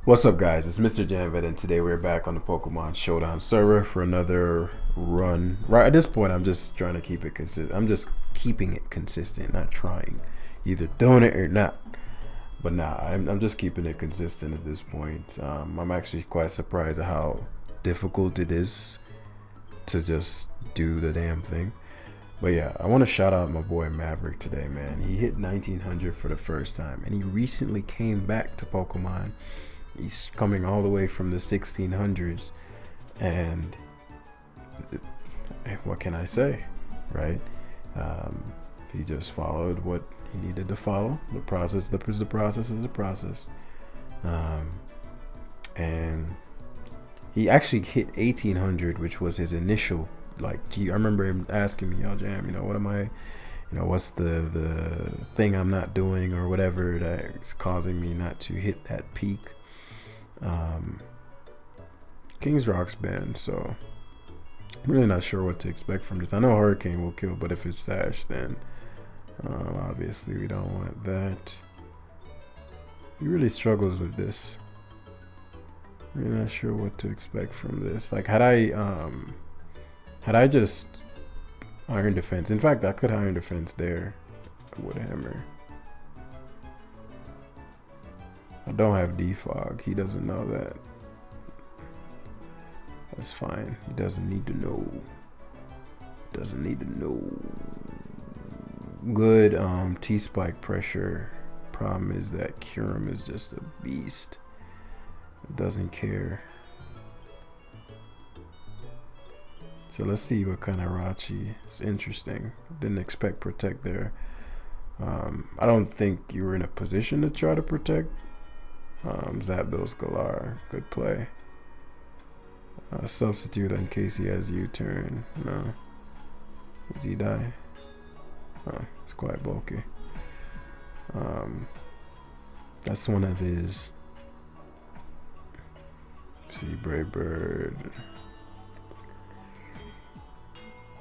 What's up, guys? It's Mr. Janvet, and today we're back on the Pokemon Showdown server for another run. Right at this point, I'm just trying to keep it consistent. I'm just keeping it consistent, not trying, either doing it or not. But nah, I'm just keeping it consistent at this point. I'm actually quite surprised at how difficult it is to just do the damn thing. But yeah, I want to shout out my boy Maverick today, man. He hit 1900 for the first time, and he recently came back to Pokemon. He's coming all the way from the 1600s, and what can I say, right? He just followed what he needed to follow. The process is the process. And he actually hit 1800, which was his initial, like, I remember him asking me, yo, Jam, what am I, what's the thing I'm not doing or whatever that's causing me not to hit that peak. King's Rock's banned, so I'm really not sure what to expect from this. I know Hurricane will kill, but if it's Sash, then obviously we don't want that. He really struggles with this. Really not sure what to expect from this. Like, had I just Iron Defense, in fact I could Iron Defense there with a hammer. I don't have defog. He doesn't know that. That's fine. He doesn't need to know. Doesn't need to know. Good T-spike pressure. Problem is that Curum is just a beast. Doesn't care. So let's see what kind of Rachi. It's interesting. Didn't expect protect there. I don't think you were in a position to try to protect. Zapdos Galar, good play. Substitute in case he has U-turn. No. Does he die? Oh, it's quite bulky. That's one of his. See, Brave Bird.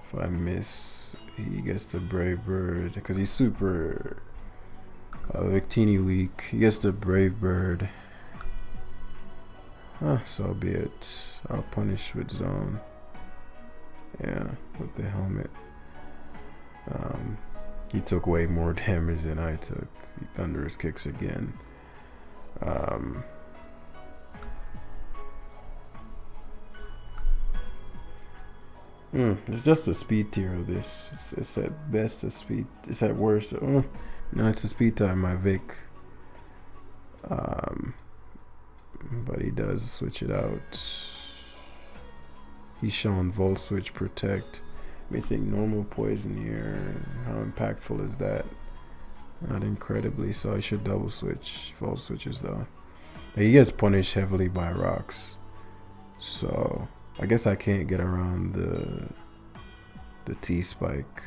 If I miss, he gets the Brave Bird because he's super. Victini weak. He gets the Brave Bird. So be it. I'll punish with zone. Yeah, with the helmet. He took way more damage than I took. He thunderous kicks again. It's just a speed tier of this. It's at best a speed. It's at worst. No, it's a speed type, my Vic. But he does switch it out. He's showing Volt Switch Protect. Let me think, normal poison here. How impactful is that? Not incredibly, so I should double switch. Volt switches though. He gets punished heavily by rocks. So I guess I can't get around the T-spike.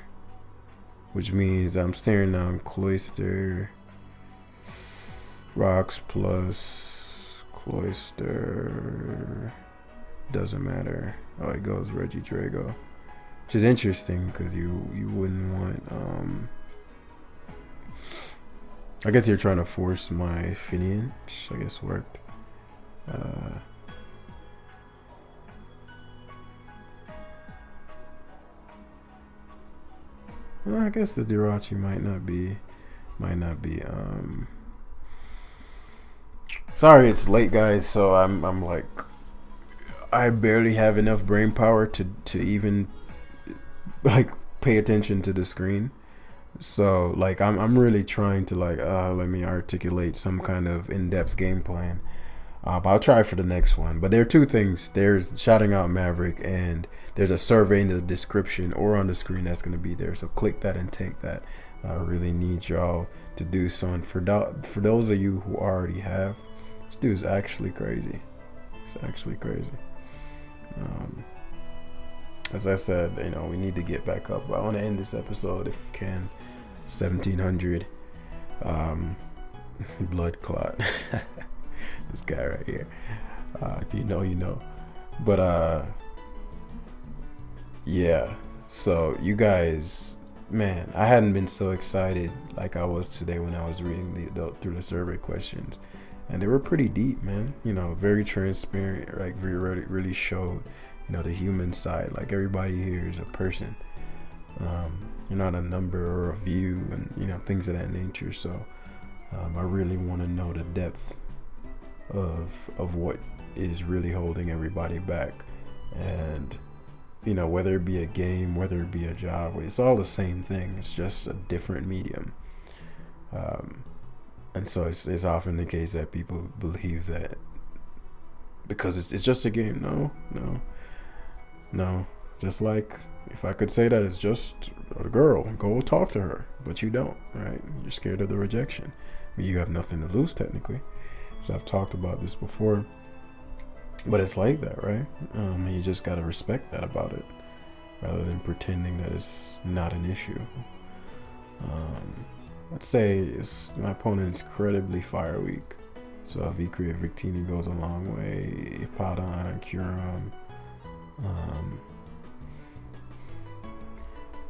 Which means I'm staring down Cloyster, Rocks plus Cloyster, doesn't matter. Oh, it goes Regidrago, which is interesting because you wouldn't want. I guess you're trying to force my Finian, which I guess worked. Well, I guess the Jirachi might not be. Sorry, it's late, guys. So I'm like, I barely have enough brain power to even like pay attention to the screen. So like I'm really trying to like let me articulate some kind of in-depth game plan. But I'll try for the next one. But there are two things. There's shouting out Maverick, and there's a survey in the description or on the screen that's going to be there. So click that and take that. I really need y'all to do so. And for those of you who already have, this dude's actually crazy. It's actually crazy. As I said, we need to get back up. I want to end this episode if we can. 1700. Blood clot. This guy right here. If you know, you know. But yeah. So you guys, man, I hadn't been so excited like I was today when I was reading through the survey questions. and they were pretty deep, man. You know, very transparent. Like really showed, you know, the human side. Like everybody here is a person. You're not a number or a view, and you know, things of that nature. So I really want to know the depth of what is really holding everybody back, and you know, whether it be a game, whether it be a job, it's all the same thing. It's just a different medium. And so it's often the case that people believe that because it's just a game. No. Just like if I could say that it's just a girl, go talk to her, but you don't, right? You're scared of the rejection. I mean, you have nothing to lose technically. So I've talked about this before, but it's like that, right? And you just gotta respect that about it, rather than pretending that it's not an issue. Let's say my opponent's incredibly fire weak, so V-Create Victini goes a long way. Hippodon, Curum.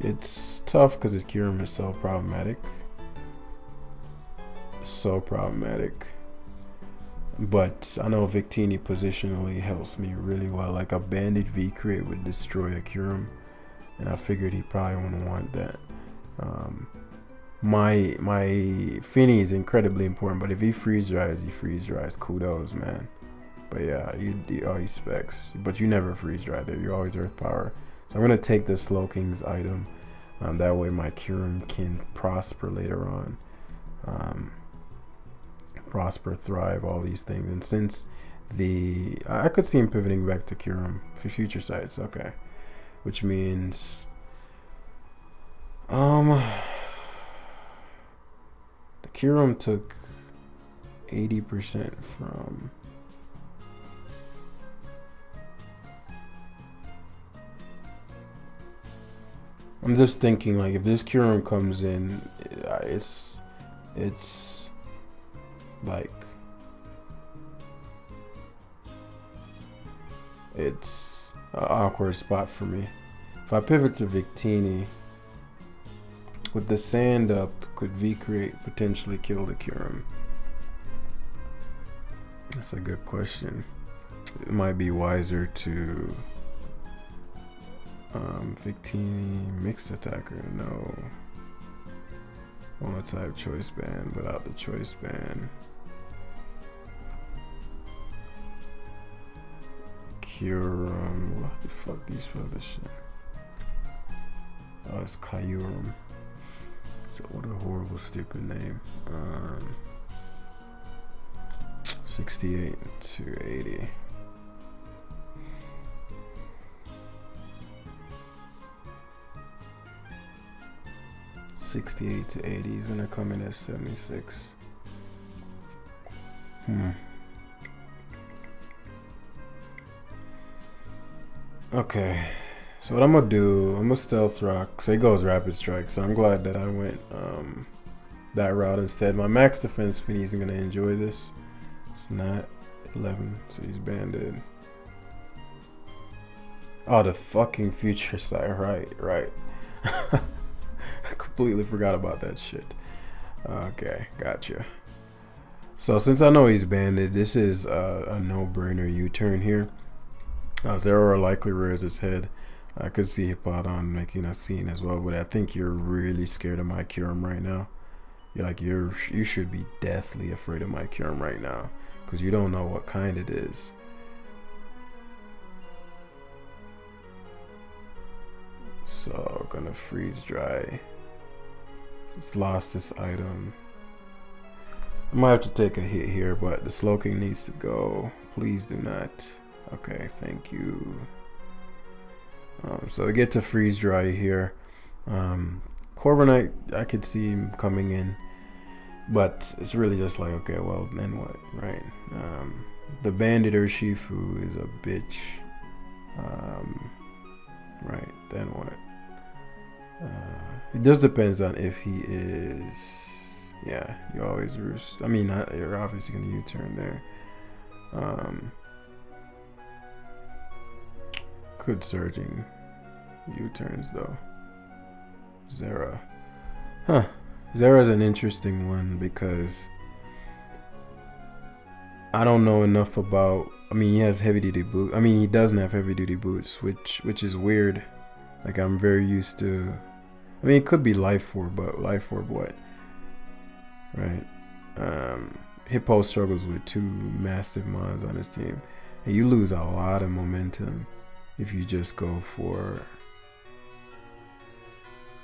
It's tough because his Curum is so problematic. But I know Victini positionally helps me really well. Like a banded V-Create would destroy a Curum, and I figured he probably wouldn't want that. My Finny is incredibly important, but if he freeze dries, kudos, man. But yeah, you always specs, but you never freeze dry there. You're always earth power. So I'm gonna take the Slow King's item. That way my Curum can prosper later on. Prosper, thrive, all these things. And since I could see him pivoting back to Curum for future sites, okay. Which means the Curum took 80% from I'm just thinking, like, if this Curum comes in, it's like it's an awkward spot for me. If I pivot to Victini with the sand up, could V-Create potentially kill the Curum? That's a good question. It might be wiser to Victini mixed attacker. No. Monotype choice band without the choice band. Curum. What the fuck do you spell this shit? Oh, it's Kyurem. So what a horrible, stupid name. 68 to 80. $68 to $80 is gonna come in at 76. Okay, so what I'm gonna do, I'm gonna stealth rock. So he goes rapid strike. So I'm glad that I went that route instead. My max defense Finny isn't gonna enjoy this. It's not 11, so he's banded. Oh, the fucking future sight. Right. I completely forgot about that shit. Okay, gotcha. So since I know he's banded, this is a no-brainer U-turn here. Zero likely rears his head. I could see Hippodon making a scene as well, but I think you're really scared of my Curum right now. You should be deathly afraid of my Curum right now, because you don't know what kind it is. So gonna freeze dry. It's lost this item. I might have to take a hit here, but the Slow King needs to go. Please do not. Okay, thank you. So I get to freeze dry here. Corviknight, I could see him coming in, but it's really just like, okay, well, then what, right? The Bandit Urshifu is a bitch. Right, then what? It just depends on if he is. Yeah, you always roost. I mean, you're obviously gonna U-turn there. Good surging U-turns though. Zera. Zera's an interesting one because I don't know enough about. I mean, he has heavy duty boots. I mean, he doesn't have heavy duty boots, which is weird. Like, I'm very used to. I mean, it could be life orb, but life orb what? Right. Hippo struggles with 2 massive mons on his team, and you lose a lot of momentum if you just go for.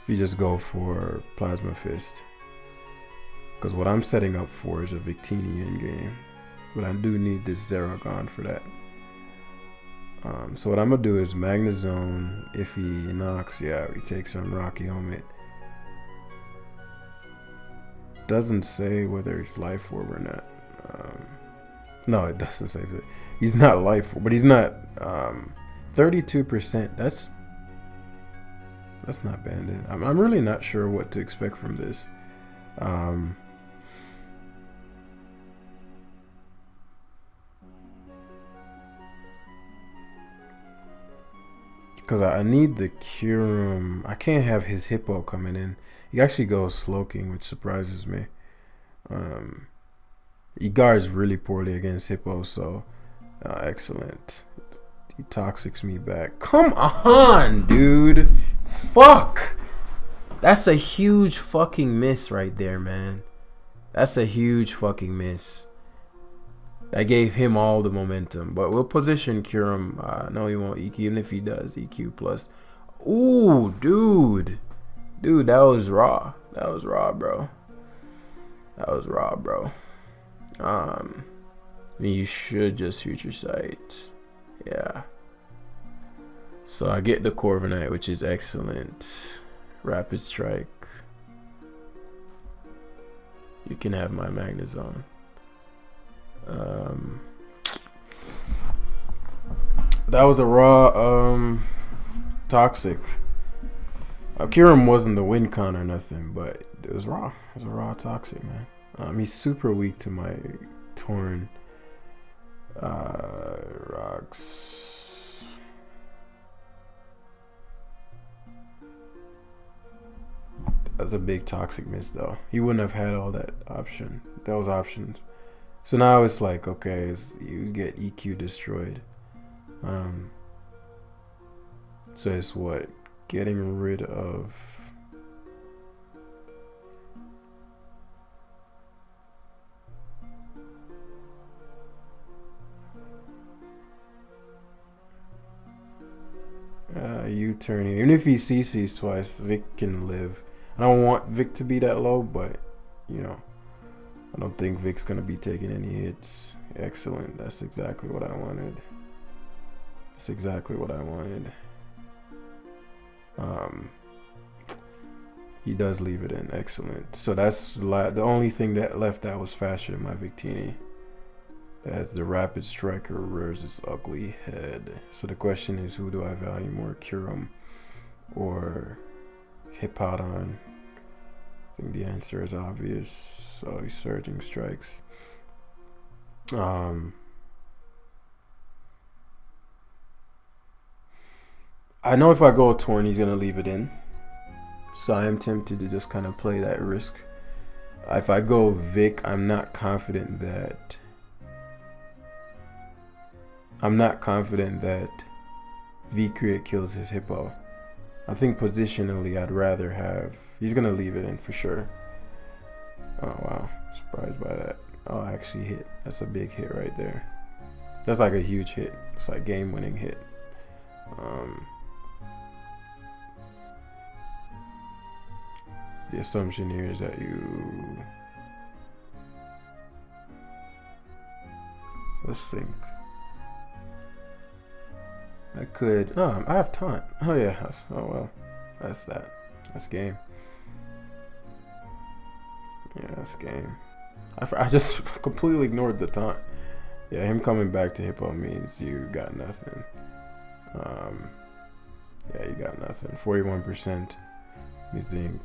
If you just go for Plasma Fist. Because what I'm setting up for is a Victini endgame. But I do need this Zeragon for that. So what I'm going to do is Magnezone. If he knocks, yeah, we take some Rocky Helmet. Doesn't say whether it's Life Orb or not. No, it doesn't say that. He's not Life Orb, but he's not 32%. That's not banded. I'm really not sure what to expect from this. Because I need the Kyurem. I can't have his Hippo coming in. He actually goes Slowking, which surprises me. He guards really poorly against Hippo, so excellent. He toxics me back. Come on, dude. Fuck. That's a huge fucking miss right there, man. That's a huge fucking miss. That gave him all the momentum. But we'll position Kyurem. No, he won't EQ. Even if he does, EQ plus. Ooh, dude. Dude, that was raw. That was raw, bro. That was raw, bro. I mean, you should just Future Sight. Yeah. So I get the Corviknight, which is excellent. Rapid Strike. You can have my Magnezone. That was a raw toxic. Kyurem wasn't the win con or nothing, but it was raw. It was a raw toxic, man. He's super weak to my Torn rocks. That's a big toxic miss, though. He wouldn't have had all that option. Those options. So now it's like, okay, you get EQ destroyed. So it's what? Getting rid of. U-turning. Even if he CCs twice, Vic can live. I don't want Vic to be that low, but you know, I don't think Vic's gonna be taking any hits. Excellent. That's exactly what I wanted. That's exactly what I wanted. He does leave it in. Excellent. So that's the only thing that left that was faster than my Victini. As the Rapid Striker rears its ugly head. So the question is, who do I value more, Kyurem or Hippowdon? I think the answer is obvious. So he's Surging Strikes. I know if I go Torn, he's gonna leave it in. So I am tempted to just kind of play that risk. If I go Vic, I'm not confident that V-Create kills his Hippo. I think positionally I'd rather have. He's gonna leave it in for sure. Oh wow, surprised by that. Oh, I actually hit. That's a big hit right there. That's like a huge hit. It's like game-winning hit. The assumption here is that you. Let's think. I could. Oh, I have taunt. Oh yeah. Oh well. That's that. That's game. Yeah, that's game. I just completely ignored the taunt. Yeah, him coming back to Hippo means you got nothing. Yeah, you got nothing. 41%. You think?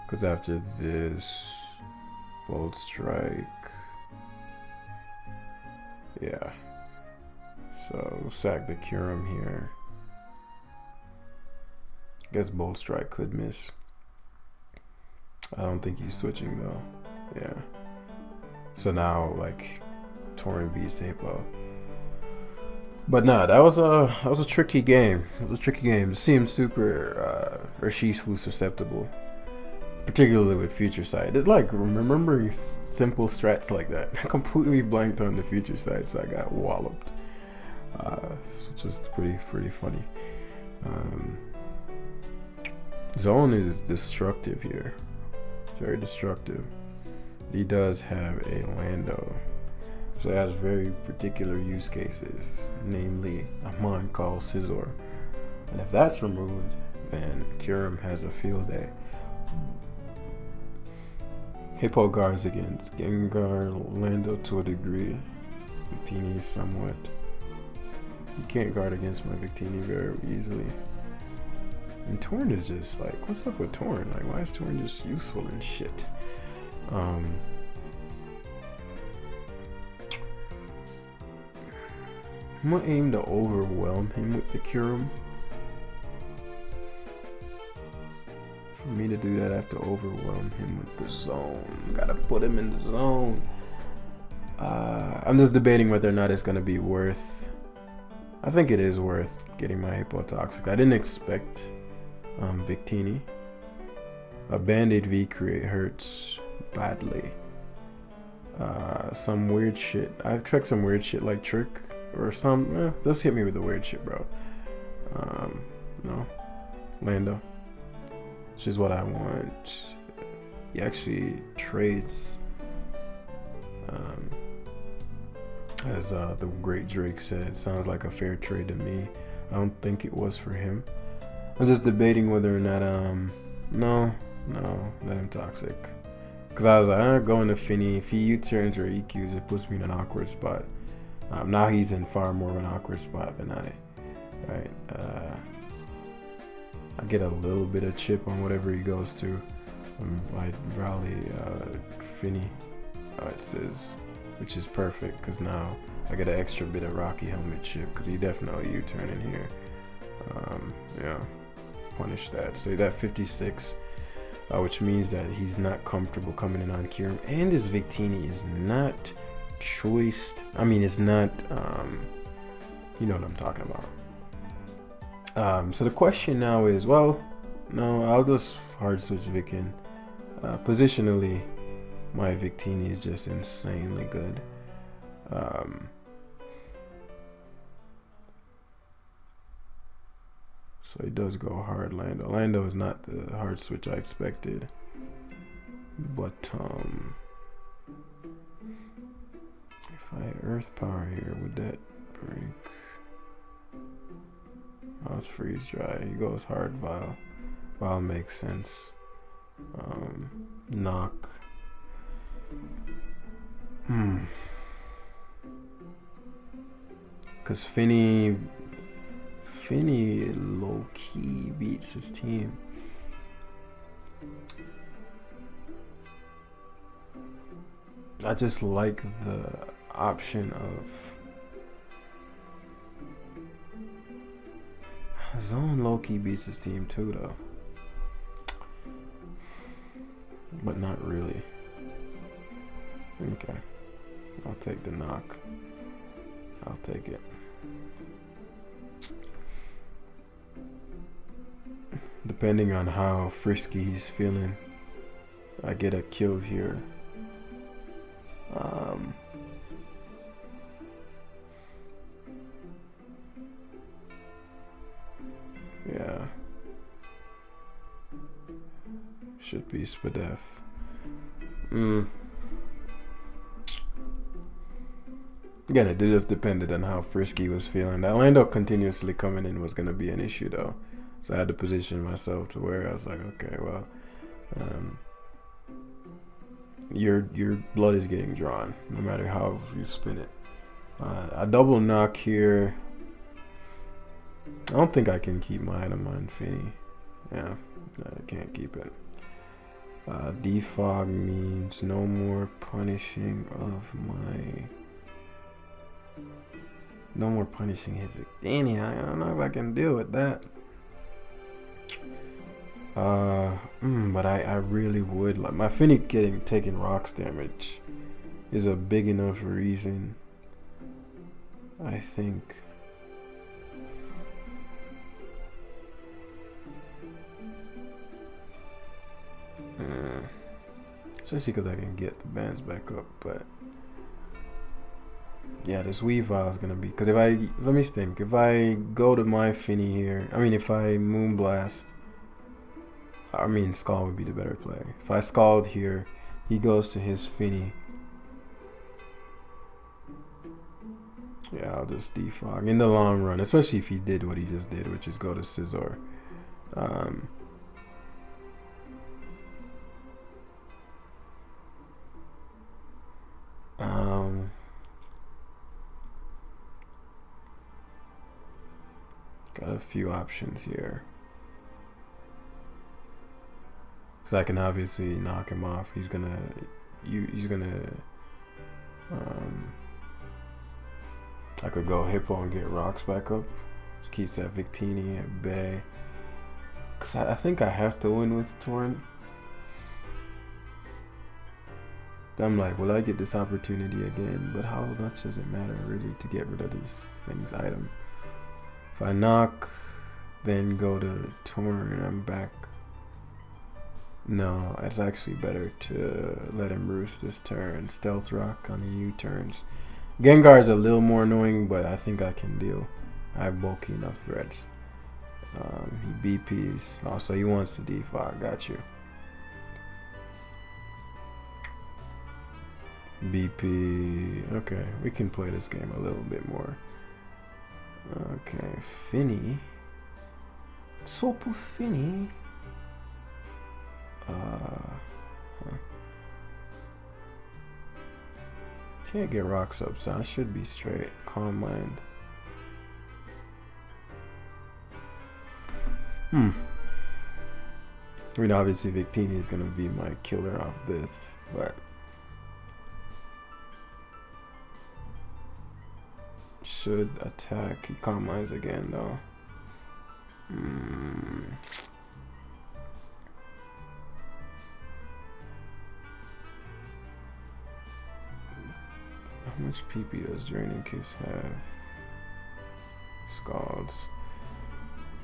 Because after this, Bold Strike. Yeah. So sack the Kyurem here. Guess Bold Strike could miss. I don't think he's switching though. So now like Torin beats the Hippo. But nah, that was a tricky game. It was a tricky game. It seems super Rashifu susceptible, particularly with future sight. It's like remembering simple strats like that. I completely blanked on the future sight, so I got walloped. It's just pretty funny. Zone is destructive here. It's very destructive. He does have a Lando, so it has very particular use cases, namely a mon called Scizor. And if that's removed, then Kyurem has a field day. Hippo guards against Gengar, Lando to a degree, Victini somewhat. You can't guard against my Victini very easily. And Torn is just like, what's up with Torn? Like, why is Torn just useful and shit? I'm gonna aim to overwhelm him with the Kyurem. For me to do that, I have to overwhelm him with the zone. Gotta put him in the zone. I'm just debating whether or not it's gonna be worth. I think it is worth getting my Hippotoxic. I didn't expect Victini. A Band-Aid V create hurts badly. Some weird shit. I expect some weird shit like Trick or some. Just hit me with the weird shit, bro. No, Lando. Which is what I want. He actually trades. As the great Drake said, sounds like a fair trade to me. I don't think it was for him. I'm just debating whether or not no, let him toxic. Cause I was like, I'm going to Finny. If he U-turns or EQs, it puts me in an awkward spot. Now he's in far more of an awkward spot than I. Right? I get a little bit of chip on whatever he goes to. I rally Finny. It says, which is perfect because now I get an extra bit of Rocky Helmet chip because he definitely U-turn in here. Yeah, punish that. So that 56. Which means that he's not comfortable coming in on Kyurem, and his Victini is not choiced. I mean, it's not, you know what I'm talking about. So the question now is, well, no, I'll just hard switch Vickin. Positionally, my Victini is just insanely good. So he does go hard Lando. Lando is not the hard switch I expected. But if I Earth Power here, would that break? Oh, it's freeze dry. He goes hard Vile. Vile makes sense. Knock. Cause Finny low-key beats his team. I just like the option of Zone low-key beats his team too though. But not really. Okay. I'll take the knock. I'll take it. Depending on how frisky he's feeling, I get a kill here. Yeah. Should be Spadef. Again, it just depended on how frisky he was feeling. That Lando continuously coming in was going to be an issue though. So I had to position myself to where I was like, okay, well, your blood is getting drawn, no matter how you spin it. A double knock here. I don't think I can keep my item on Finny. Yeah, I can't keep it. Defog means no more punishing of my... No more punishing his Danny. I don't know if I can deal with that. But I really would like my Finny taking rocks damage is a big enough reason, I think. Especially because I can get the bands back up, but yeah, this Weavile is gonna be, because if I, let me think, if I go to my Finny here, I mean, if I Moonblast, I mean, Scald would be the better play. If I Scald here, he goes to his Finny. Yeah, I'll just defog in the long run, especially if he did what he just did, which is go to Scizor. Got a few options here. Because I can obviously knock him off. He's gonna I could go Hippo and get rocks back up. Just keeps that Victini at bay. Because I think I have to win with Torrent. I'm like, will I get this opportunity again? But how much does it matter really to get rid of this thing's item? If I knock, then go to Torrent, I'm back. No, it's actually better to let him roost this turn. Stealth Rock on the U-turns. Gengar is a little more annoying, but I think I can deal. I have bulky enough threats. He BPs. Oh, so he wants to defog. Got you. BP. Okay, we can play this game a little bit more. Okay, Finny. Sopu Finny. Can't get rocks up, so I should be straight. Calm mind. I mean, obviously Victini is gonna be my killer off this, but should attack. He calm minds again, though. How much PP does Draining Kiss have? Scalds.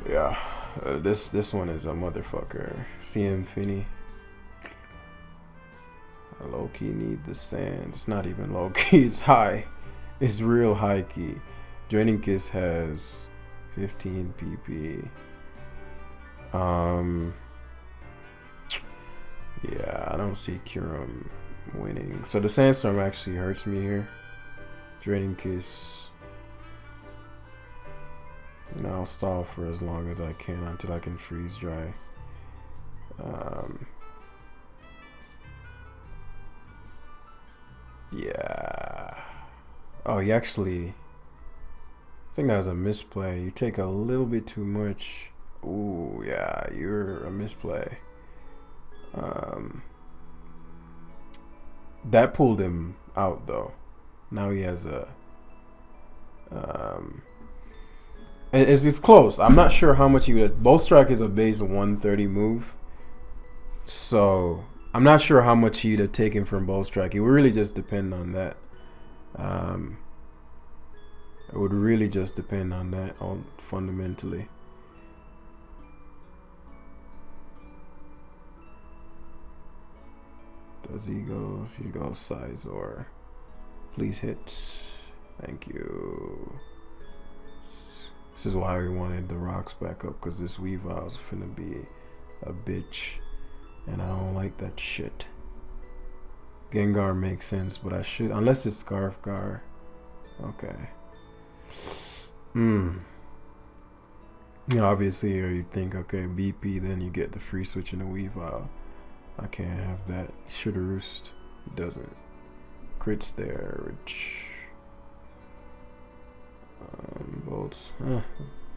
Yeah, this one is a motherfucker. CM Finny. I low key need the sand. It's not even low key. It's high. It's real high key. Draining Kiss has 15 PP. Yeah, I don't see Kyurem winning. So the Sandstorm actually hurts me here. Draining Kiss. And I'll stall for as long as I can until I can freeze dry. Yeah. Oh, you actually, I think that was a misplay. You take a little bit too much. Ooh, yeah, you're a misplay. That pulled him out though. Now he has a it's close. I'm not sure how much he would. Bolt Strike is a base 130 move, so I'm not sure how much he'd have taken from Bolt Strike. It would really just depend on that. It would really just depend on that, fundamentally. Does he go? He goes Sizor. Please hit. Thank you. This is why we wanted the rocks back up, because this Weavile's finna be a bitch. And I don't like that shit. Gengar makes sense, but I should, unless it's Scarfgar. Okay. You know, obviously here you think, okay, BP, then you get the free switch in the Weavile. I can't have that. Should roost. It doesn't. Crits there, which bolts.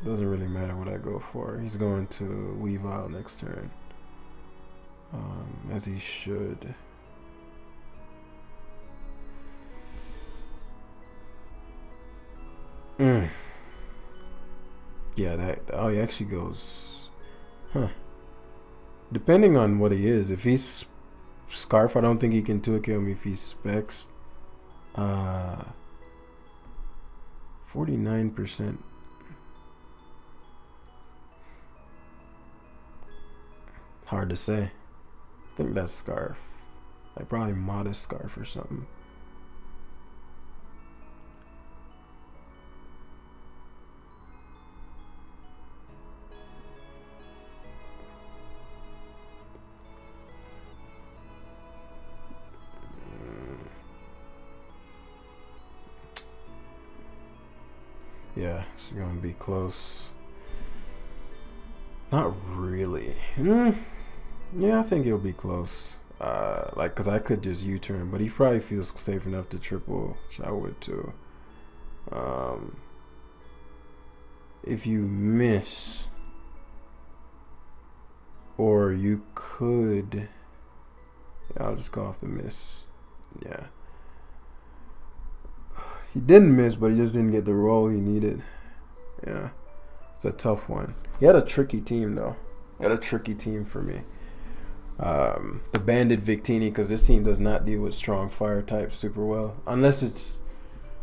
Doesn't really matter what I go for. He's going to Weavile next turn. As he should. Yeah, that. Oh, he actually goes. Depending on what he is. If he's Scarf, I don't think he can 2-kill him if he's Specs. Uh, 49%. Hard to say. I think that's scarf. Like probably modest scarf or something. Yeah, it's gonna be close. Not really. Yeah, I think it'll be close. Like, cause I could just U-turn, but he probably feels safe enough to triple, which I would too. If you miss, or you could, yeah, I'll just go off the miss. Yeah. He didn't miss, but he just didn't get the roll he needed. Yeah. It's a tough one. He had a tricky team, though. He had a tricky team for me. The Bandit Victini, because this team does not deal with strong fire types super well. Unless it's...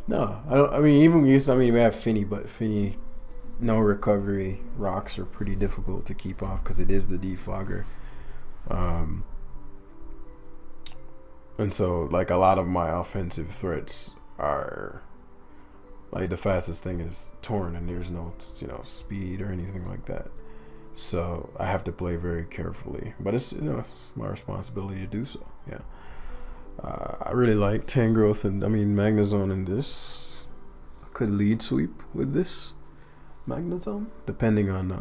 No, I don't. I mean, even we have Finny, but Finny, no recovery. Rocks are pretty difficult to keep off because it is the defogger. And so, like, a lot of my offensive threats are... Like, the fastest thing is Torn, and there's no, speed or anything like that. So I have to play very carefully. But it's, it's my responsibility to do so. Yeah. I really like Tangrowth and, Magnezone in this. I could lead sweep with this Magnezone, depending on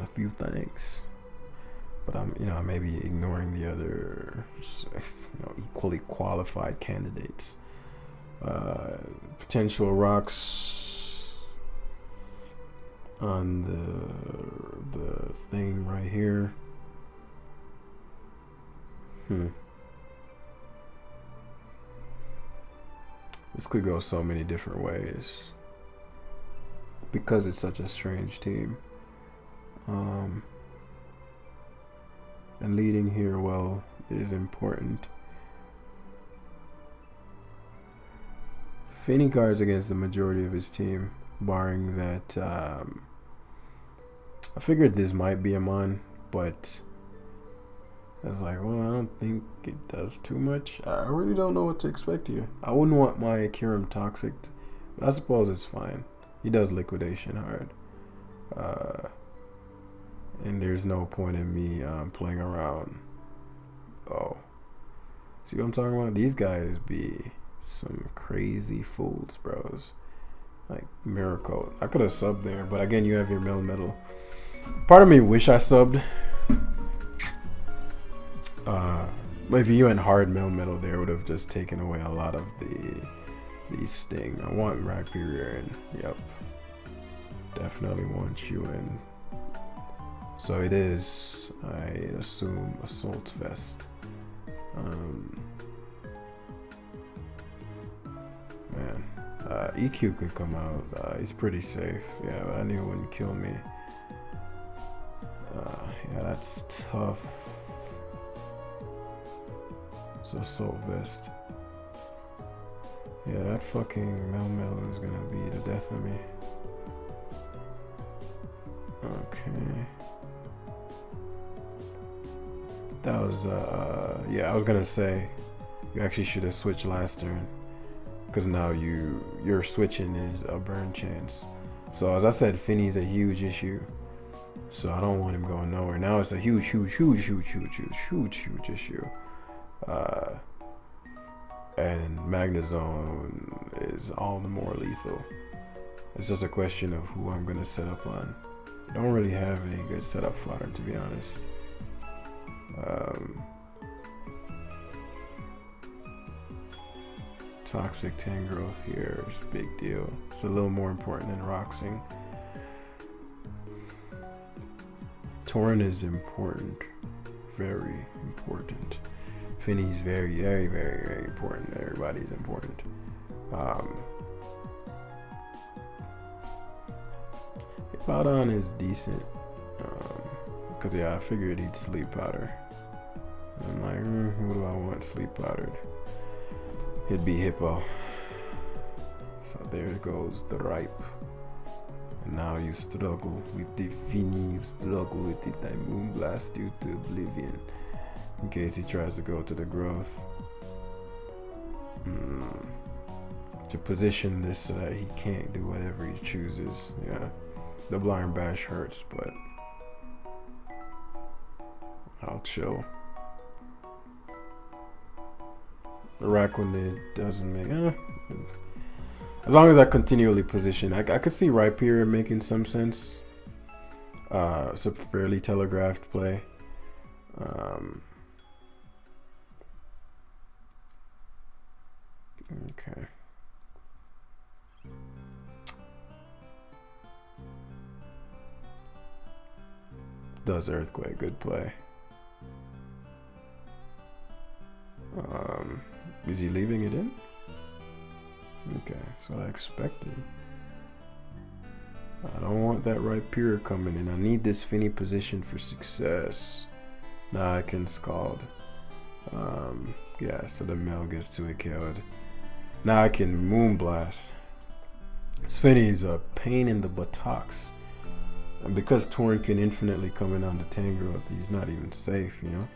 a few things. But I'm, maybe ignoring the other, equally qualified candidates. Potential rocks on the thing right here. This could go so many different ways because it's such a strange team. And leading here well is important. Finny guards against the majority of his team, barring that. I figured this might be a Mon, but I was like, well, I don't think it does too much. I really don't know what to expect here. I wouldn't want my Kyurem Toxic, but I suppose it's fine. He does Liquidation hard. And there's no point in me playing around. Oh. See what I'm talking about? These guys be some crazy fools, bros. Like, Miracle. I could have subbed there, but again, you have your Melmetal. Part of me wish I subbed. But if you went hard Melmetal there, would have just taken away a lot of the sting. I want Rhyperior in. Yep. Definitely want you in. So it is, I assume, Assault Vest. Man, EQ could come out. He's pretty safe. Yeah, I knew it wouldn't kill me. Yeah, that's tough. So Assault Vest. Yeah, that fucking Melmetal is gonna be the death of me. Okay. That was, yeah, I was gonna say, you actually should have switched last turn. Because now your switching is a burn chance. So as I said, Finny's a huge issue. So I don't want him going nowhere. Now it's a huge issue. And Magnezone is all the more lethal. It's just a question of who I'm gonna set up on. I don't really have any good setup fodder, to be honest. Toxic Tangrowth here is a big deal. It's a little more important than Roxing. Torn is important. Very important. Finny's very, very, very, very important. Everybody's important. Showdown is decent. Because, yeah, I figured he'd sleep powder. I'm like, what do I want? got sleep powdered. It'd be Hippo. So there goes the ripe. And now you struggle with the Finny, you struggle with it. I moonblast you to oblivion. In case he tries to go to the growth. To position this so that he can't do whatever he chooses. Yeah. The blind bash hurts, but I'll chill. The Raquanid doesn't make as long as I continually position. I could see Ripe here making some sense. It's a fairly telegraphed play. Okay. Does Earthquake, good play. Is he leaving it in? Okay, that's what I expected. I don't want that Rhyperior coming in. I need this Finny position for success. Now I can Scald. Yeah, so the Mel gets to it killed. Now I can Moonblast. This Finny is a pain in the buttocks. And because Torn can infinitely come in on the Tangrowth, he's not even safe, you know?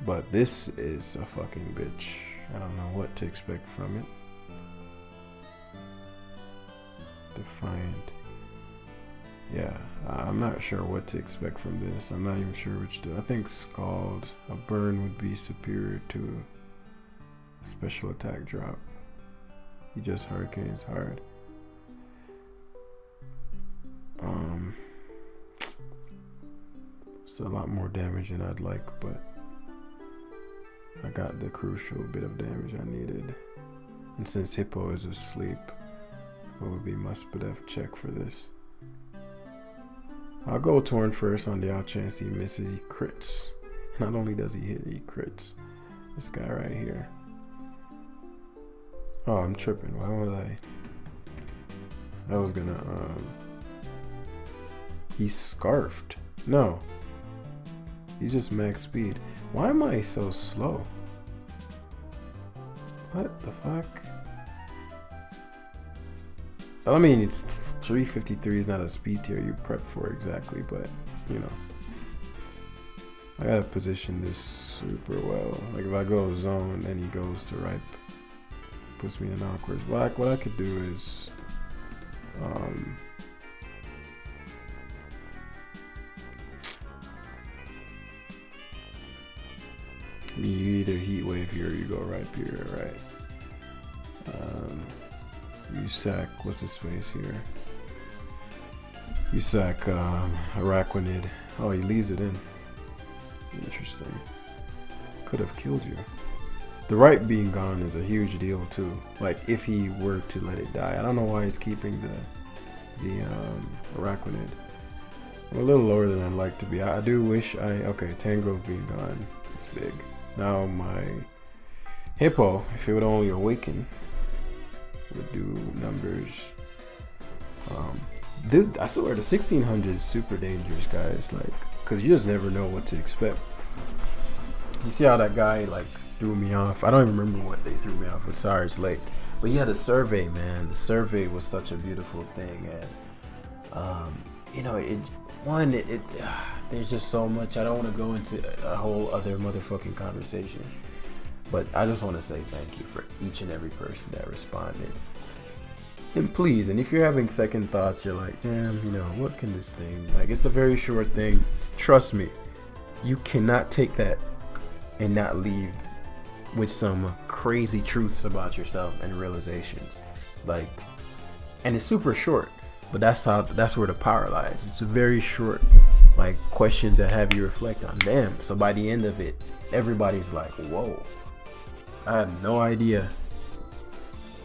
But this is a fucking bitch. I don't know what to expect from it. Defiant. Yeah, I'm not sure what to expect from this. I'm not even sure which to. I think Scald, a burn would be superior to a special attack drop. He just Hurricanes hard. It's a lot more damage than I'd like, but I got the crucial bit of damage I needed. And since Hippo is asleep, what would be Muspadef check for this? I'll go Torn first on the off chance he misses, he crits. Not only does he hit, he crits. This guy right here. Oh, I'm tripping. Why would I? I was gonna, he's scarfed. No. He's just max speed. Why am I so slow? What the fuck? I mean, it's 353 is not a speed tier you prep for exactly, but you know. I gotta position this super well. Like if I go zone and he goes to ripe, puts me in an awkward. What I could do is you either heat wave here or you go ripe here, right? You sack, what's his face here? You sack Araquanid. Oh, he leaves it in. Interesting. Could have killed you. The right being gone is a huge deal too. Like if he were to let it die. I don't know why he's keeping the Araquanid. I'm a little lower than I'd like to be. I do wish okay, Tangrowth being gone is big. Now my Hippo, if it would only awaken, would do numbers. Dude, I swear the 1600 is super dangerous, guys. Like, cause you just never know what to expect. You see how that guy like threw me off? I don't even remember what they threw me off with. Sorry, it's late. But yeah, the survey, man. The survey was such a beautiful thing. As you know, there's just so much. I don't want to go into a whole other motherfucking conversation. But I just want to say thank you for each and every person that responded. And please, and if you're having second thoughts, you're like, damn, you know, what can this thing, like, it's a very short thing. Trust me, you cannot take that and not leave with some crazy truths about yourself and realizations. Like, and it's super short, but that's where the power lies. It's very short, like, questions that have you reflect on. Damn. So by the end of it, everybody's like, whoa, I had no idea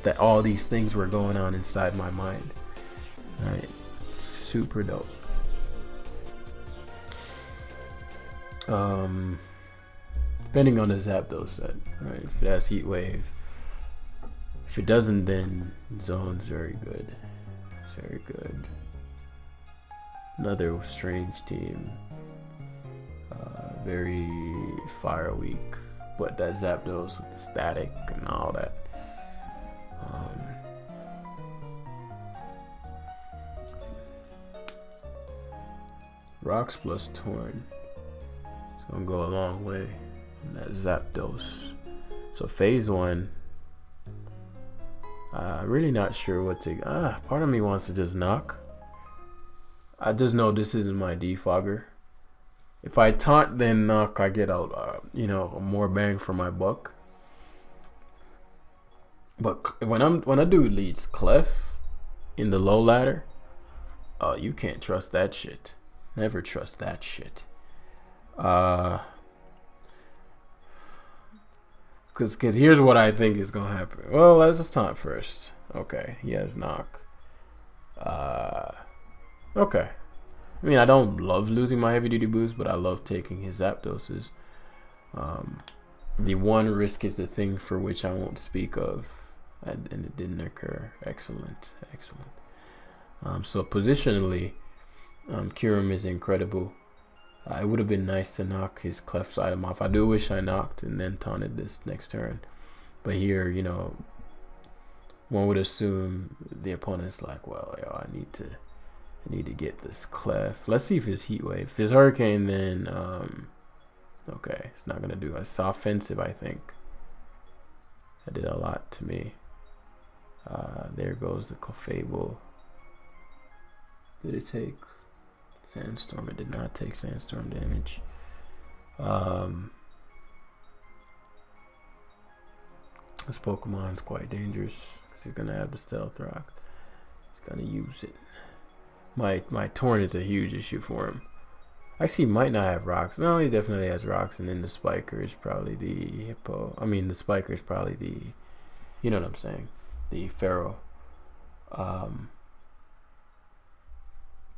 that all these things were going on inside my mind. Right? Super dope. Depending on the Zapdos set, right? If it has Heat Wave. If it doesn't, then Zone's very good. Very good. Another strange team. Very fire weak. but that Zapdos with the static and all that. Rocks plus Torn. It's gonna go a long way in that Zapdos. So phase 1. Really not sure what to. Part of me wants to just knock. I just know this isn't my defogger. If I taunt then knock, I get out, more bang for my buck. But when a dude leads Clef in the low ladder, you can't trust that shit. Never trust that shit. Cause here's what I think is gonna happen. Well, let's just taunt first. Okay, he has knock. Okay. I mean, I don't love losing my heavy duty boost, but I love taking his Zapdoses. The one risk is the thing for which I won't speak of, and it didn't occur. Excellent. So positionally, Kyurem is incredible. It would have been nice to knock his Clef's item off. I do wish I knocked and then taunted this next turn. But here, one would assume the opponent's like, well, I need to get this Clef. Let's see if his Heat Wave. If his Hurricane, then okay, it's not gonna do. It's offensive, I think. That did a lot to me. There goes the Clefable. Did it take Sandstorm? It did not take Sandstorm damage. This Pokemon's quite dangerous because he's gonna have the Stealth Rock. He's gonna use it. My Torn is a huge issue for him. Actually, he might not have rocks. No, he definitely has rocks, and then the Spiker is probably the Hippo. I mean, the Spiker is probably the, you know what I'm saying, the Pharaoh.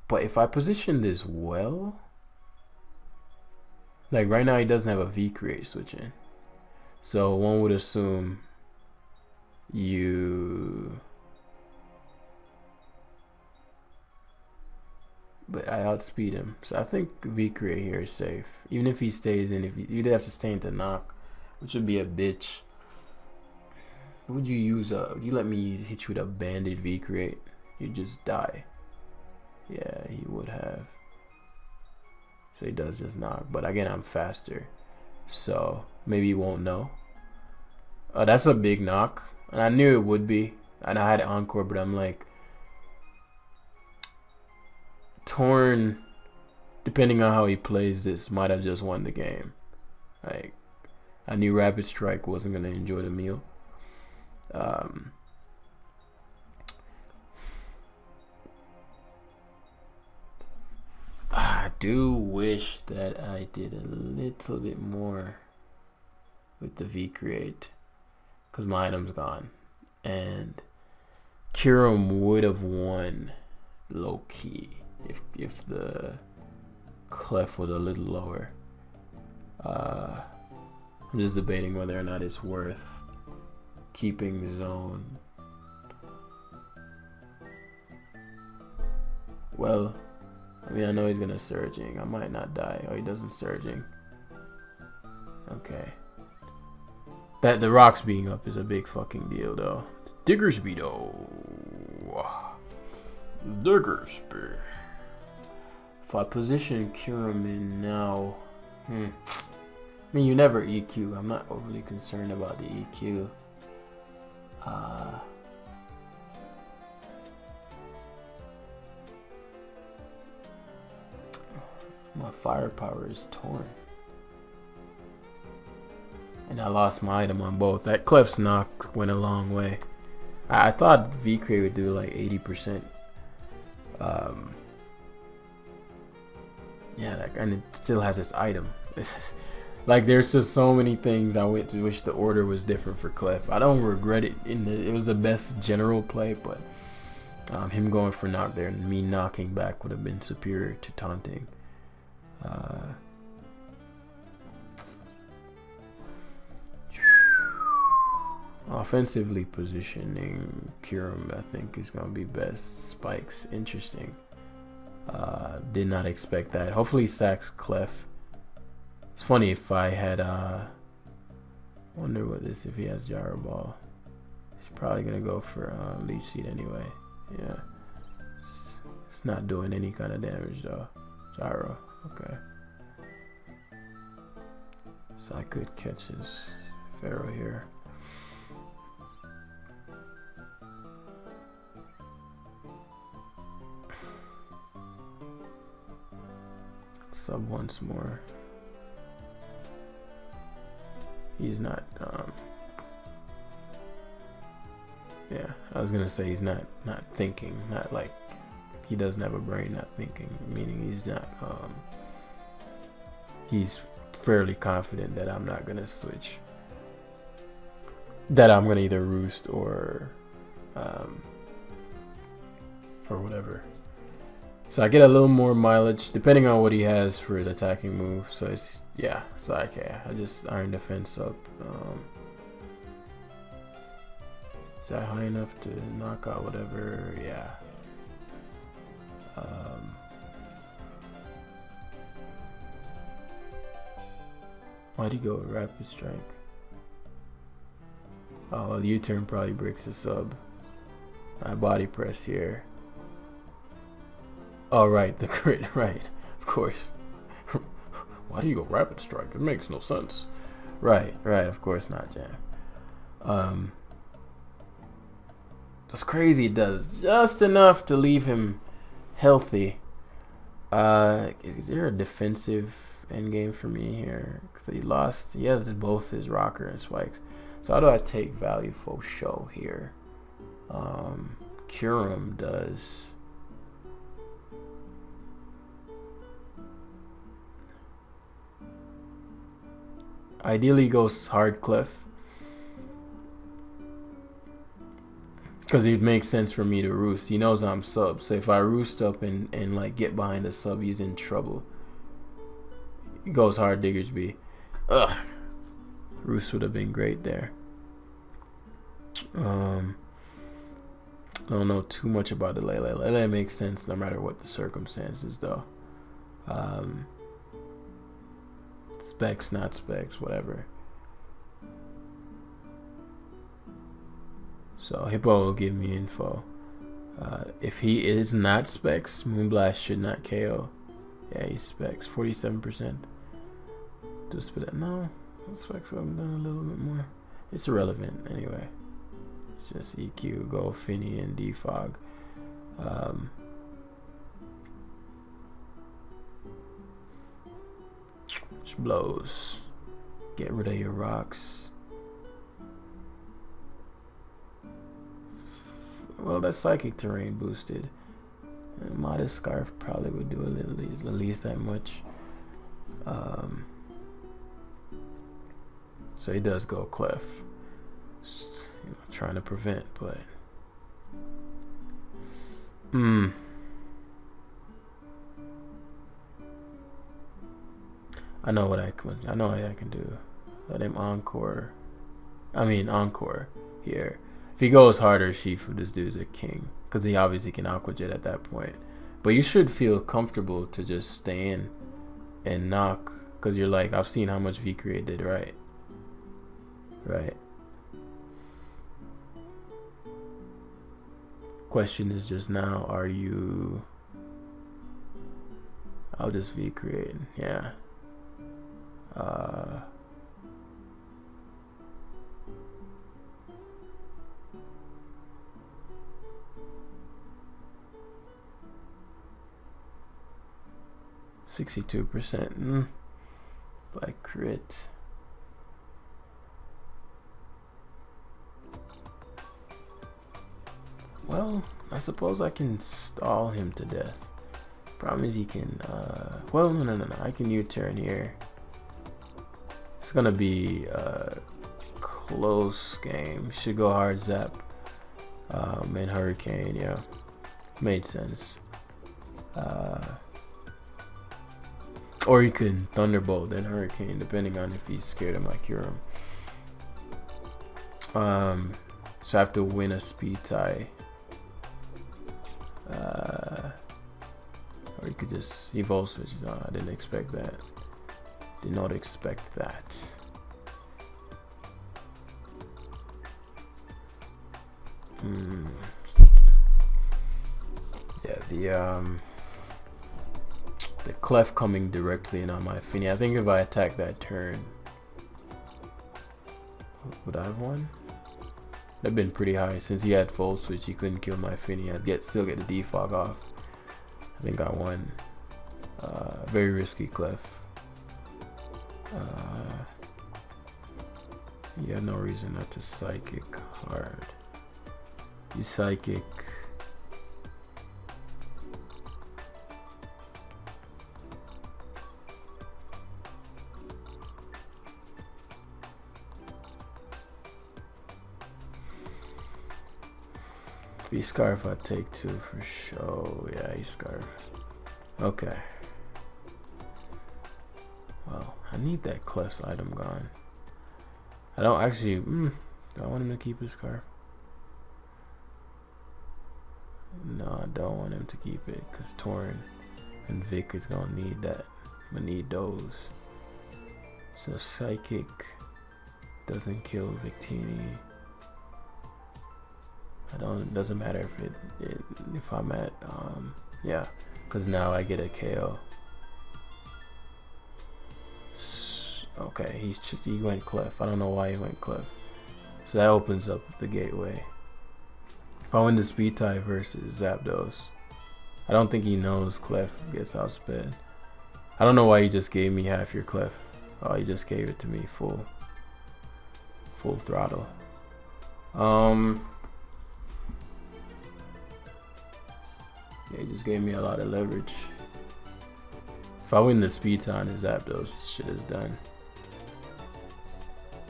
But if I position this well, like right now he doesn't have a V-Create switch in. So one would assume but I outspeed him. So I think V-Create here is safe. Even if he stays in, you'd have to stay into knock, which would be a bitch. Would you use would you let me hit you with a banded V-Create? You'd just die. Yeah, he would have. So he does just knock. But again, I'm faster. So maybe he won't know. That's a big knock. And I knew it would be. And I had Encore, but I'm like, Torn, depending on how he plays this, might have just won the game. Like, I knew Rapid Strike wasn't going to enjoy the meal. I do wish that I did a little bit more with the V-Create, because my item's gone. And Kyurem would have won low-key if the Clef was a little lower. I'm just debating whether or not it's worth keeping the zone. Well, I mean, I know he's gonna Surging. I might not die. Oh, he doesn't Surging. Okay. That the rocks being up is a big fucking deal, though. Diggersby, though. Diggersby. If I position Kyurem in now, I mean, you never EQ. I'm not overly concerned about the EQ. My firepower is Torn. And I lost my item on both. That Clef's knock went a long way. I thought V-Create would do like 80%. Yeah, and it still has its item. Like, there's just so many things I wish the order was different for Clef. I don't regret it. It was the best general play, but him going for knock there and me knocking back would have been superior to taunting. Offensively positioning Kyurem, I think, is going to be best. Spikes, interesting. Did not expect that. Hopefully he sacks Clef. It's funny if I had Wonder what this if he has Gyro Ball. He's probably gonna go for Leech Seed anyway. Yeah. It's not doing any kind of damage though. Gyro. Okay. So I could catch his Pharaoh here. Sub once more. He's not yeah, I was gonna say he's not thinking, not like he doesn't have a brain, not thinking, meaning he's not he's fairly confident that I'm not gonna switch, that I'm gonna either roost or whatever. So I get a little more mileage depending on what he has for his attacking move. So it's, yeah, so okay, I just Iron Defense up. Is that high enough to knock out whatever? Yeah. Why'd he go with Rapid Strike? Oh, well, the U-turn probably breaks the sub. I body press here. Oh, right, the crit, right, of course. Why do you go Rapid Strike? It makes no sense. Right, of course not, Jam. That's crazy. It does just enough to leave him healthy. Is there a defensive endgame for me here? Because he lost. He has both his rocker and spikes. So how do I take value for show here? Curum does. Ideally goes hard clef, because it makes sense for me to roost. He knows I'm sub, so if I roost up and like get behind the sub, he's in trouble. He goes hard Diggersby. Ugh. Roost would have been great there. Don't know too much about the Lele. Lele makes sense no matter what the circumstances though. Specs, not specs, whatever. So Hippo will give me info. If he is not specs, Moonblast should not KO. Yeah, he's specs. 47%. Do spit it? No, specs. I've done a little bit more. It's irrelevant anyway. It's just EQ, go Finny and Defog. Which blows. Get rid of your rocks. Well, that psychic terrain boosted. And Modest Scarf probably would do at least that much. So he does go Clef. Just, trying to prevent, but I know what I can do. Let him encore here. If he goes harder, Shifu, this dude's a king, because he obviously can Aqua Jet at that point. But you should feel comfortable to just stay in and knock, because you're like, I've seen how much V-Create did, right? Question is just now, are you... I'll just V-Create, yeah. 62%. If I crit. Well, I suppose I can stall him to death. Problem is he can, well, no. I can U-turn here. It's gonna be a close game. Should go hard Zap. And Hurricane, yeah. Made sense. Or you can Thunderbolt then Hurricane, depending on if he's scared of my Curum. So I have to win a speed tie. Or you could just evolve switch. No, I didn't expect that. Did not expect that. Yeah, the clef coming directly in on my Finny. I think if I attack that turn, would I have won? That'd been pretty high. Since he had full switch, he couldn't kill my Finny. I'd still get the defog off. I think I won. Very risky clef. You had no reason not to psychic hard. You psychic. If he scarf, I'd take 2 for sure. Yeah, he scarf. Okay. Well, I need that clef's item gone. I don't actually. Do I want him to keep his scarf? No, I don't want him to keep it because Torn and Vic is gonna need that. I'm gonna need those. So Psychic doesn't kill Victini. It doesn't matter if I'm at yeah, because now I get a KO. Okay, he went clef. I don't know why he went clef. So that opens up the gateway. If I win the speed tie versus Zapdos, I don't think he knows clef gets outsped. I don't know why he just gave me half your clef. Oh, he just gave it to me full throttle. Yeah, he just gave me a lot of leverage. If I win the speed tie on his Zapdos, shit is done.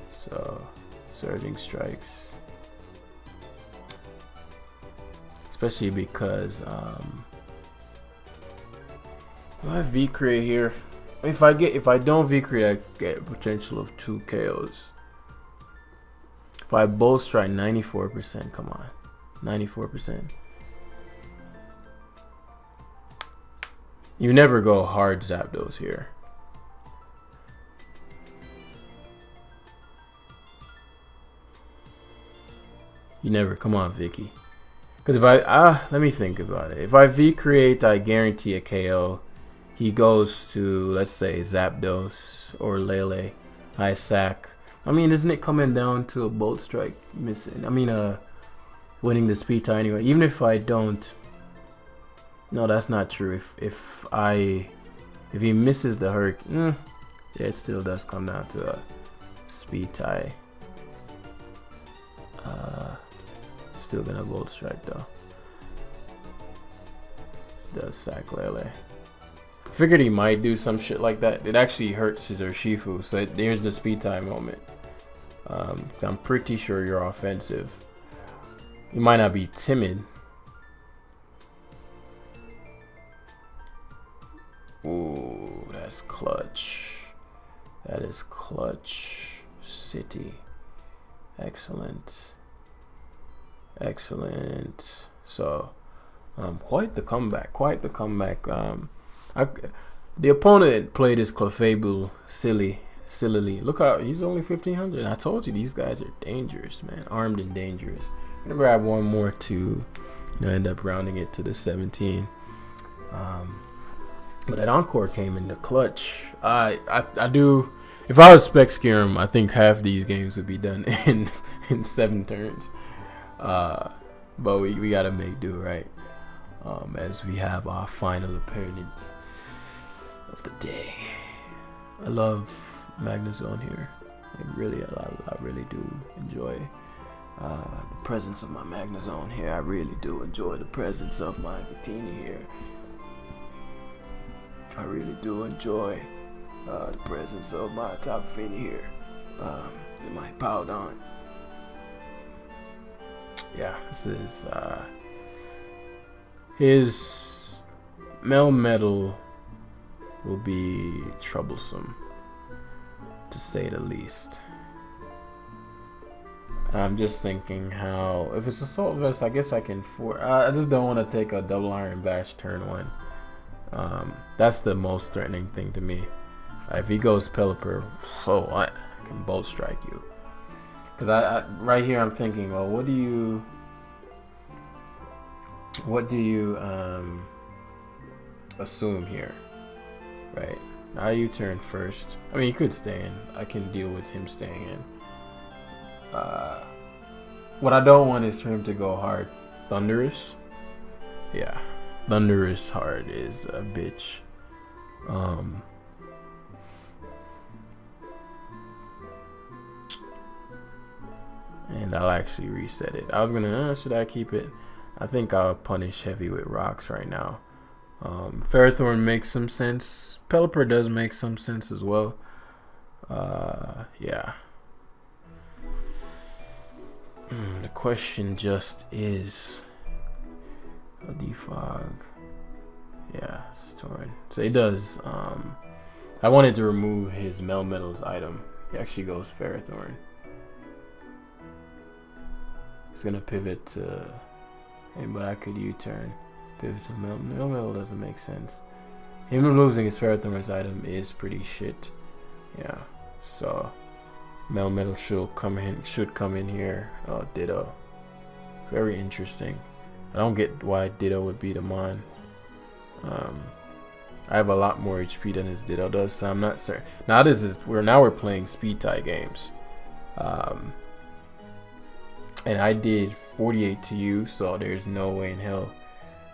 So, surging strikes. Especially because do I have V-Create here? If I don't V-Create, I get a potential of 2 KOs. If I Bull Strike 94%, come on. 94%. You never go hard Zapdos here. You never, come on, Vicky. Because if let me think about it. If I V-Create, I guarantee a KO. He goes to, let's say, Zapdos or Lele. I sack. I mean, isn't it coming down to a Bolt Strike missing? I mean, winning the speed tie anyway. Even if I don't. No, that's not true. If he misses the Hurricane, yeah, it still does come down to a speed tie. Still gonna Bolt Strike though. Does sack Lele. Figured he might do some shit like that. It actually hurts his Urshifu, so there's the speed tie moment. I'm pretty sure you're offensive. You might not be timid. Ooh, that's clutch. That is clutch. City. Excellent. Excellent. So, quite the comeback. Quite the comeback. The opponent played his Clefable sillily. Look out, he's only 1500. I told you these guys are dangerous, man. Armed and dangerous. I'm gonna grab one more to, end up rounding it to the 17. But that Encore came in the clutch. I do. If I was Spec Skyrim, I think half these games would be done in 7 turns. But we gotta make do, right? As we have our final opponent of the day. I love Magnezone here. I really do enjoy the presence of my Magnezone here. I really do enjoy the presence of my Victini here. I really do enjoy the presence of my Tapu Fini here. And my Powdon. Yeah, this is his Melmetal will be troublesome, to say the least. I'm just thinking how, if it's Assault Vest, I guess I can I just don't want to take a double Iron Bash turn 1. That's the most threatening thing to me. If he goes Pelipper, so what? I can Bolt Strike you. Because right here I'm thinking, well, what do you What do you assume here? Right. Now you turn first. I mean, he could stay in. I can deal with him staying in. What I don't want is for him to go hard. Thunderous? Yeah. Thunderous hard is a bitch. And I'll actually reset it. I was gonna, should I keep it? I think I'll punish heavy with rocks right now. Ferrothorn makes some sense. Pelipper does make some sense as well. Yeah. The question just is a defog. Yeah, it's torn. So he does. I wanted to remove his Melmetal's item. He actually goes Ferrothorn. He's gonna pivot to, but I could U-turn. Pivot to Melmetal doesn't make sense. Him losing his Ferrothorn's item is pretty shit. Yeah. So Melmetal should come in here. Oh, Ditto. Very interesting. I don't get why Ditto would beat him on. I have a lot more HP than his Ditto does, so I'm not certain. Now we're playing speed tie games. And I did 48 to you, so there's no way in hell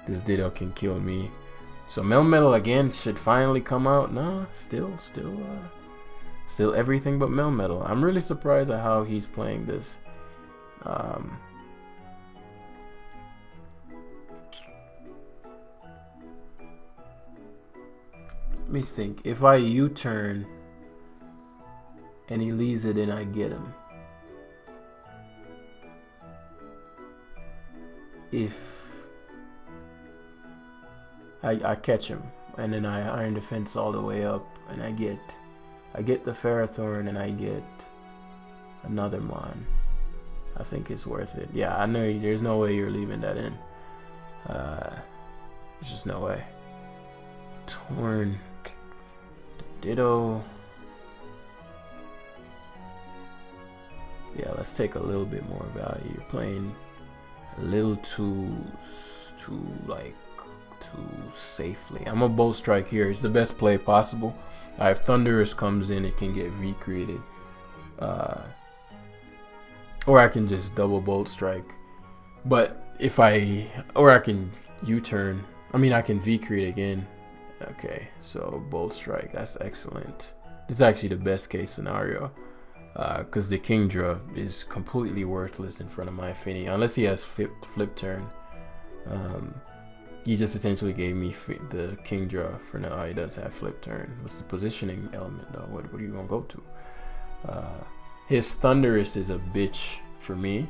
this Ditto can kill me. So Melmetal again should finally come out. No, still everything but Melmetal. I'm really surprised at how he's playing this. Let me think. If I U-turn and he leaves it in, I get him. If I catch him and then I Iron Defense all the way up and I get the Ferrothorn and I get another Mon, I think it's worth it. Yeah, I know there's no way you're leaving that in. There's just no way. Torn. Ditto. Yeah, let's take a little bit more value. You're playing a little too safely. I'm a Bolt Strike here. It's the best play possible. If Thunderous comes in, it can get recreated. Or I can just double Bolt Strike. But or I can U-turn. I mean, I can V-create again. Okay, so Bolt Strike. That's excellent. It's actually the best case scenario. Because the Kingdra is completely worthless in front of my Affinity. Unless he has flip turn. He just essentially gave me the Kingdra for now. He does have flip turn. What's the positioning element though? What are you gonna go to? His Thunderous is a bitch for me.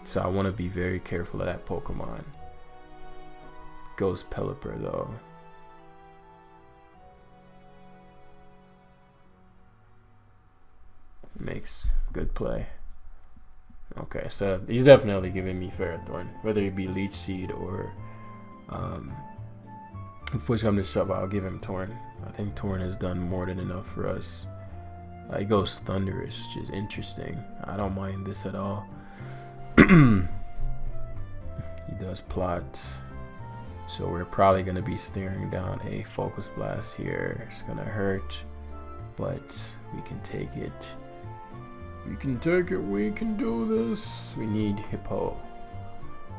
So I want to be very careful of that Pokemon. Goes Pelipper though. Makes good play. Okay, so he's definitely giving me Ferrothorn, whether it be Leech Seed or if push comes to shove, I'll give him Torn. I think Torn has done more than enough for us. He goes Thunderous, which is interesting. I don't mind this at all. He does Plot, so we're probably gonna be staring down a Focus Blast here. It's gonna hurt, but we can take it. We can take it, we can do this. We need Hippo.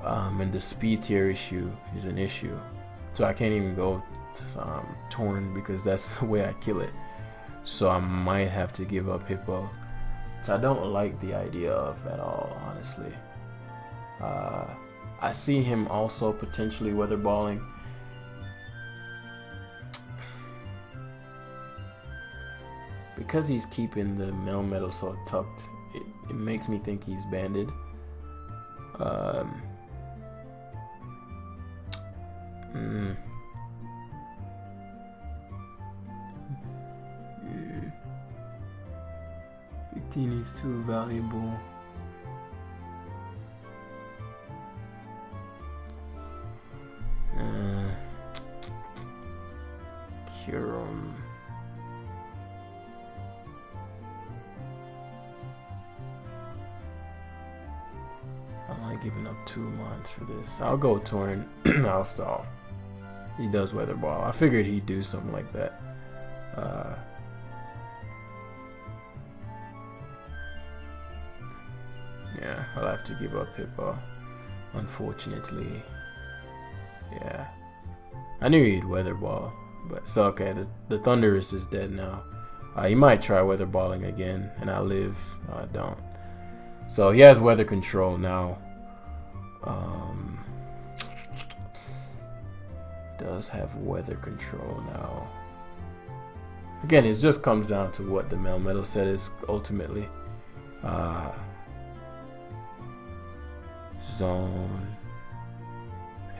And the speed tier issue is an issue. So I can't even go Torn because that's the way I kill it. So I might have to give up Hippo. So I don't like the idea of at all, honestly. I see him also potentially weather balling. Because he's keeping the Melmetal so tucked, it makes me think he's banded. 15 is too valuable. Curum. I like giving up 2 months for this. I'll go Torn. I'll stall. He does Weather Ball. I figured he'd do something like that. Yeah, I'll have to give up Hippo, unfortunately. Yeah, I knew he'd Weather Ball, but so okay. The Thunderous is dead now. He might try Weather Balling again, and I live. I don't. So he has Weather Control now. Does have Weather Control now. Again, it just comes down to what the Melmetal set is ultimately. Zone,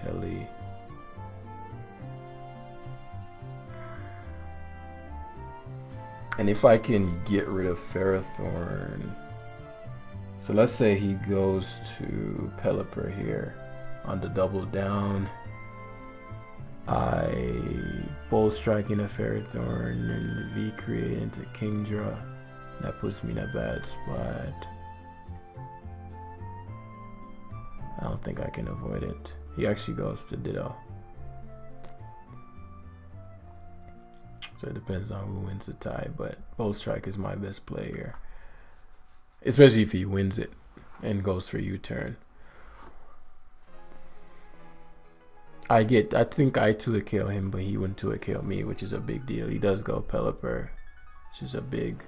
Heli. And if I can get rid of Ferrothorn, so let's say he goes to Pelipper here on the double down. I both strike in a Ferrothorn and V-create into Kingdra. That puts me in a bad spot. I don't think I can avoid it. He actually goes to Ditto. So it depends on who wins the tie, but Bolt Strike is my best play here. Especially if he wins it and goes for U-turn. I think I 2 kill him, but he wouldn't 2 kill me, which is a big deal. He does go Pelipper, which is a big,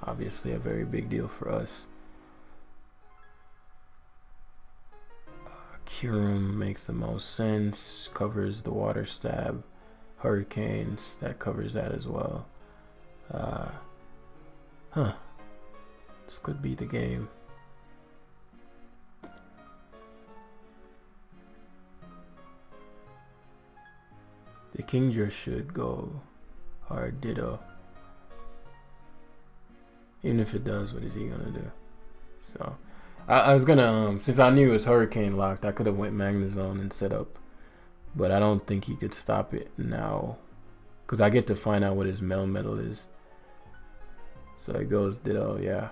obviously a very big deal for us. Kyurem makes the most sense, covers the Water Stab. Hurricanes, that covers that as well. This could be the game. The Kingdra should go hard Ditto. Even if it does, what is he gonna do? So I was gonna since I knew it was Hurricane locked, I could have went Magnezone and set up, but I don't think he could stop it now, cause I get to find out what his Melmetal is. So it goes Ditto, yeah.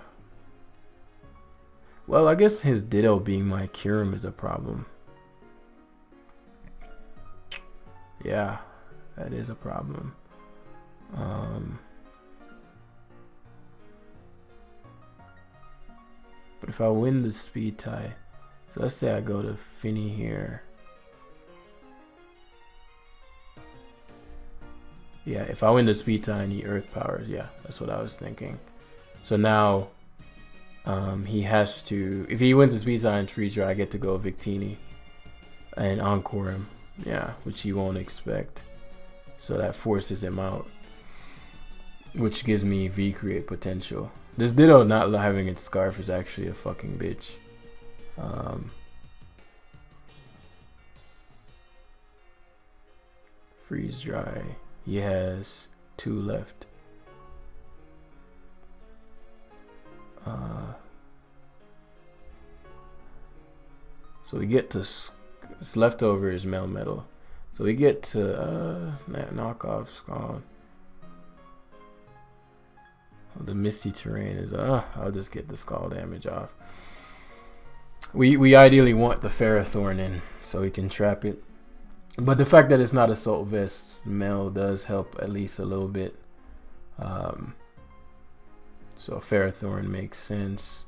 Well, I guess his Ditto being my Kyurem is a problem. Yeah, that is a problem. But if I win the speed tie, so let's say I go to Finny here. Yeah, if I win the speed tie and he Earth powers, yeah, that's what I was thinking. So now he has to, if he wins the speed tie and freeze dry, I get to go Victini and encore him. Yeah, which he won't expect. So that forces him out, which gives me V-create potential. This Ditto not having its Scarf is actually a fucking bitch. Freeze dry. He has 2 left. So we get to it's leftover is Melmetal. So we get to knockoff Scald. The Misty Terrain is I'll just get the Scald damage off. We ideally want the Ferrothorn in so we can trap it. But the fact that it's not Assault Vest Mel does help at least a little bit. So Ferrothorn makes sense.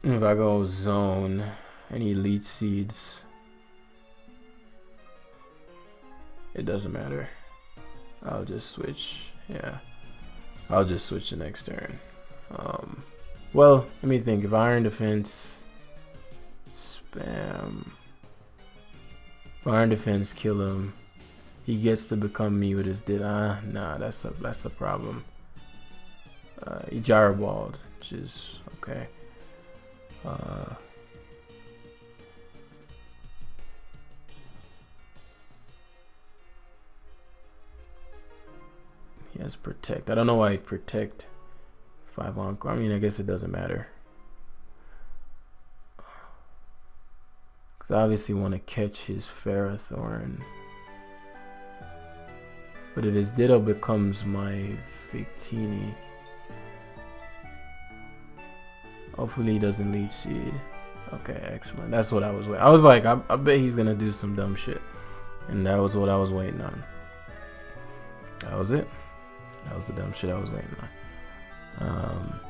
If I go Zone, any Leech Seeds, it doesn't matter. I'll just switch. Yeah, I'll just switch the next turn. Well, let me think. If Iron Defense, spam. If Iron Defense, kill him. He gets to become me with his nah, that's a problem. He Gyro Balled, which is okay. He has Protect. I don't know why he'd Protect. 5 encore. I mean, I guess it doesn't matter. Because I obviously want to catch his Ferrothorn. But if his Ditto becomes my Victini, hopefully he doesn't Leech Seed. Okay, excellent. That's what I was waiting. I was like, I bet he's going to do some dumb shit. And that was what I was waiting on. That was it. That was the dumb shit I was waiting on.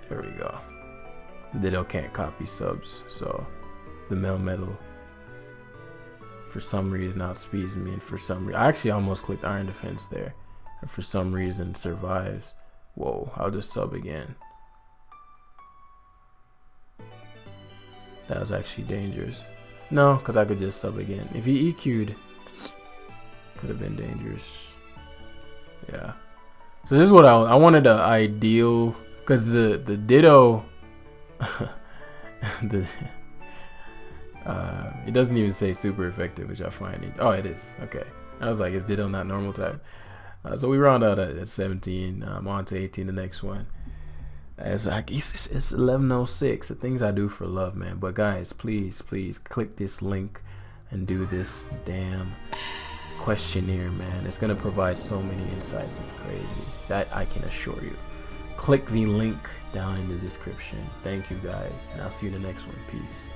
There we go. Ditto can't copy subs, so the Melmetal for some reason outspeeds me, and for some reason I actually almost clicked Iron Defense there, and for some reason survives. Whoa, I'll just sub again. That was actually dangerous. No, because I could just sub again. If he EQ'd, could have been dangerous. Yeah. So this is what I wanted, the ideal, because the Ditto, it doesn't even say super effective, which I find it. Oh, it is. Okay. I was like, is Ditto not normal type? So we round out at 17. I'm on to 18, the next one. As I guess it's 11:06. The things I do for love, man. But guys, please click this link and do this damn questionnaire, man. It's gonna provide so many insights. It's crazy. That I can assure you. Click the link down in the description. Thank you guys, and I'll see you in the next one. Peace.